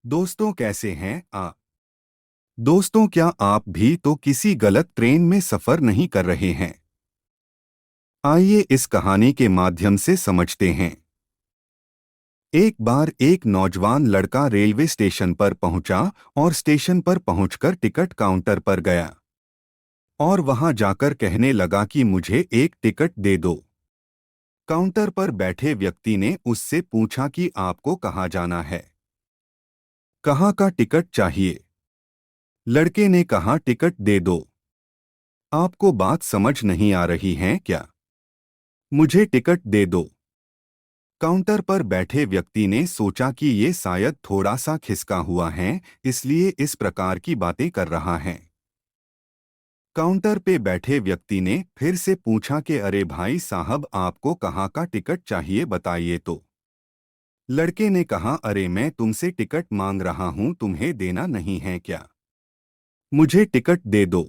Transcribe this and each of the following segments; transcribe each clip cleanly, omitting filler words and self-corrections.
दोस्तों कैसे हैं आप। दोस्तों क्या आप भी तो किसी गलत ट्रेन में सफर नहीं कर रहे हैं। आइए इस कहानी के माध्यम से समझते हैं। एक बार एक नौजवान लड़का रेलवे स्टेशन पर पहुंचा और स्टेशन पर पहुंचकर टिकट काउंटर पर गया और वहां जाकर कहने लगा कि मुझे एक टिकट दे दो। काउंटर पर बैठे व्यक्ति ने उससे पूछा कि आपको कहाँ जाना है, कहाँ का टिकट चाहिए। लड़के ने कहा टिकट दे दो। आपको बात समझ नहीं आ रही है क्या? मुझे टिकट दे दो। काउंटर पर बैठे व्यक्ति ने सोचा कि ये शायद थोड़ा सा खिसका हुआ है, इसलिए इस प्रकार की बातें कर रहा है। काउंटर पे बैठे व्यक्ति ने फिर से पूछा कि अरे भाई साहब, आपको कहाँ का टिकट चाहिए बताइए तो। लड़के ने कहा अरे मैं तुमसे टिकट मांग रहा हूँ, तुम्हें देना नहीं है क्या? मुझे टिकट दे दो।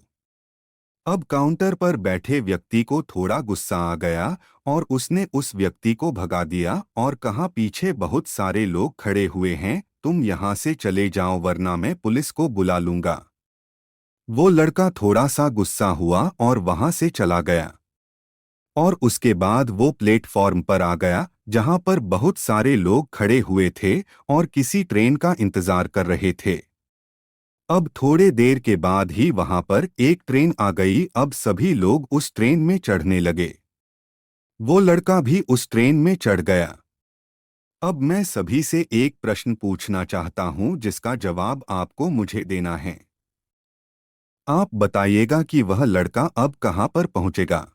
अब काउंटर पर बैठे व्यक्ति को थोड़ा गुस्सा आ गया और उसने उस व्यक्ति को भगा दिया और कहा पीछे बहुत सारे लोग खड़े हुए हैं, तुम यहाँ से चले जाओ वरना मैं पुलिस को बुला लूंगा। वो लड़का थोड़ा सा गुस्सा हुआ और वहां से चला गया और उसके बाद वो प्लेटफॉर्म पर आ गया जहां पर बहुत सारे लोग खड़े हुए थे और किसी ट्रेन का इंतजार कर रहे थे। अब थोड़े देर के बाद ही वहां पर एक ट्रेन आ गई। अब सभी लोग उस ट्रेन में चढ़ने लगे। वो लड़का भी उस ट्रेन में चढ़ गया। अब मैं सभी से एक प्रश्न पूछना चाहता हूं जिसका जवाब आपको मुझे देना है। आप बताइएगा कि वह लड़का अब कहां पर पहुंचेगा।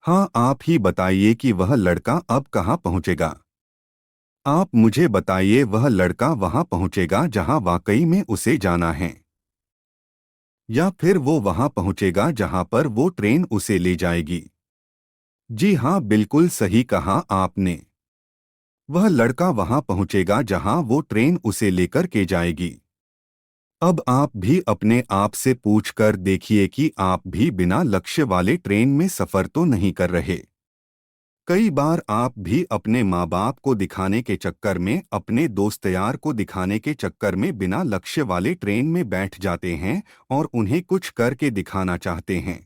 हाँ, आप ही बताइए कि वह लड़का अब कहां पहुंचेगा। आप मुझे बताइए वह लड़का वहां पहुंचेगा जहां वाकई में उसे जाना है, या फिर वो वहां पहुंचेगा जहां पर वो ट्रेन उसे ले जाएगी। जी हाँ, बिल्कुल सही कहा आपने। वह लड़का वहां पहुंचेगा जहां वो ट्रेन उसे लेकर के जाएगी। अब आप भी अपने आप से पूछकर देखिए कि आप भी बिना लक्ष्य वाले ट्रेन में सफर तो नहीं कर रहे। कई बार आप भी अपने माँ बाप को दिखाने के चक्कर में, अपने दोस्त यार को दिखाने के चक्कर में बिना लक्ष्य वाले ट्रेन में बैठ जाते हैं और उन्हें कुछ करके दिखाना चाहते हैं।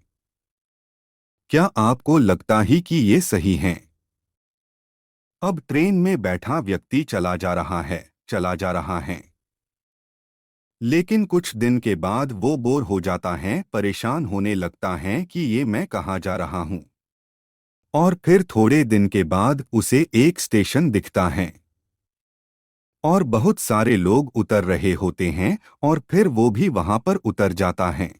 क्या आपको लगता ही कि ये सही है? अब ट्रेन में बैठा व्यक्ति चला जा रहा है, चला जा रहा है। लेकिन कुछ दिन के बाद वो बोर हो जाता है, परेशान होने लगता है कि ये मैं कहाँ जा रहा हूँ। और फिर थोड़े दिन के बाद उसे एक स्टेशन दिखता है और बहुत सारे लोग उतर रहे होते हैं और फिर वो भी वहां पर उतर जाता है।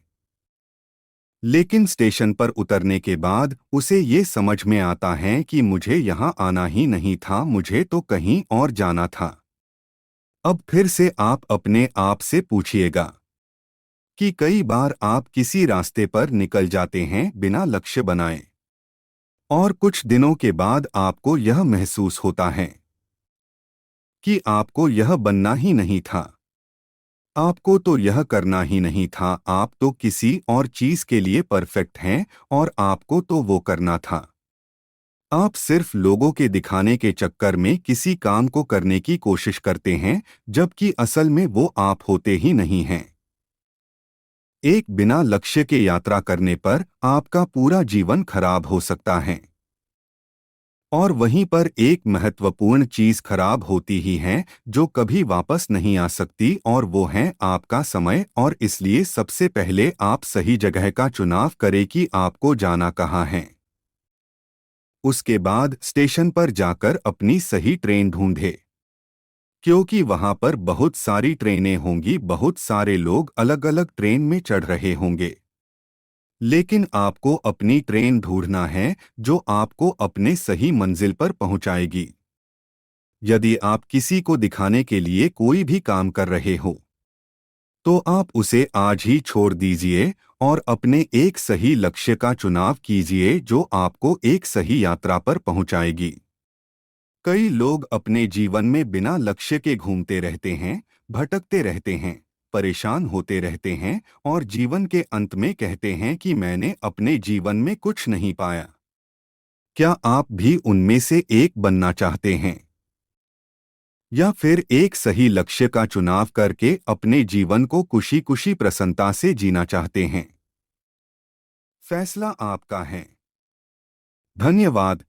लेकिन स्टेशन पर उतरने के बाद उसे ये समझ में आता है कि मुझे यहाँ आना ही नहीं था, मुझे तो कहीं और जाना था। अब फिर से आप अपने आप से पूछिएगा कि कई बार आप किसी रास्ते पर निकल जाते हैं बिना लक्ष्य बनाए और कुछ दिनों के बाद आपको यह महसूस होता है कि आपको यह बनना ही नहीं था, आपको तो यह करना ही नहीं था, आप तो किसी और चीज के लिए परफेक्ट हैं और आपको तो वो करना था। आप सिर्फ लोगों के दिखाने के चक्कर में किसी काम को करने की कोशिश करते हैं जबकि असल में वो आप होते ही नहीं हैं। एक बिना लक्ष्य के यात्रा करने पर आपका पूरा जीवन खराब हो सकता है और वहीं पर एक महत्वपूर्ण चीज खराब होती ही है जो कभी वापस नहीं आ सकती, और वो है आपका समय। और इसलिए सबसे पहले आप सही जगह का चुनाव करें कि आपको जाना कहाँ है। उसके बाद स्टेशन पर जाकर अपनी सही ट्रेन ढूंढे, क्योंकि वहां पर बहुत सारी ट्रेनें होंगी, बहुत सारे लोग अलग अलग ट्रेन में चढ़ रहे होंगे। लेकिन आपको अपनी ट्रेन ढूंढना है जो आपको अपने सही मंजिल पर पहुंचाएगी। यदि आप किसी को दिखाने के लिए कोई भी काम कर रहे हो तो आप उसे आज ही छोड़ दीजिए और अपने एक सही लक्ष्य का चुनाव कीजिए जो आपको एक सही यात्रा पर पहुंचाएगी। कई लोग अपने जीवन में बिना लक्ष्य के घूमते रहते हैं, भटकते रहते हैं, परेशान होते रहते हैं और जीवन के अंत में कहते हैं कि मैंने अपने जीवन में कुछ नहीं पाया। क्या आप भी उनमें से एक बनना चाहते हैं? या फिर एक सही लक्ष्य का चुनाव करके अपने जीवन को खुशी खुशी प्रसन्नता से जीना चाहते हैं? फैसला आपका है। धन्यवाद।